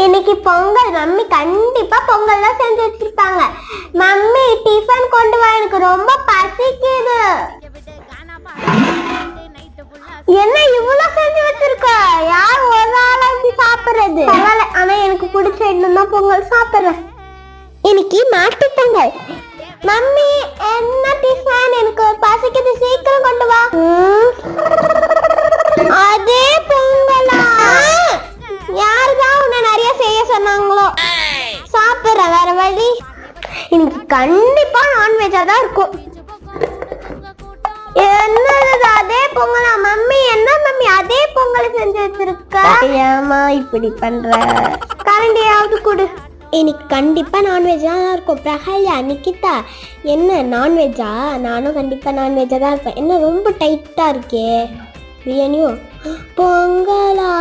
இன்னைக்கு பொங்கல். மம்மி கண்டிப்பா பொங்கல் தான் செஞ்சு வச்சிருப்பாங்க. மம்மி டிஃபன் கொண்டு வா, எனக்கு ரொம்ப பசிக்குது. என்ன இவ்வளவு செஞ்சு வச்சிருக்க? யார் ஒரு ஆளா இப்படி சாப்பிடுறது? பரவாயில்ல, ஆனா எனக்கு பிடிச்ச இன்னும் தான் பொங்கல் சாப்பிடுறேன். இன்னைக்கு மாட்டு பொங்கல். மம்மி என்ன டிஃபன்? எனக்கு பசிக்குது, சீக்கிரம் கொண்டு வா. அதே பொங்கலா? யாருதான் உன்னை நிறைய செய்ய சொன்னாங்களோ? சாப்பிடுற வேற வழி. இன்னைக்கு கண்டிப்பா நான்வெஜ்ஜா தான் இருக்கும். என்னது அதே பொங்கலா? மம்மி என்ன மம்மி அதே பொங்கல் செஞ்சு வச்சிருக்க? ஏமா இப்படி பண்ற? கரண்டியாவது கொடு. இன்னைக்கு கண்டிப்பா நான்வெஜ்ஜா தான் இருக்கும். பிரகல்யா, நிக்கிதா, என்ன நான்வெஜ்ஜா? நானும் கண்டிப்பா நான்வெஜ்ஜா தான் இருப்பேன். என்ன ரொம்ப டைட்டா இருக்கே பிரியாணியும்? பொங்கலா?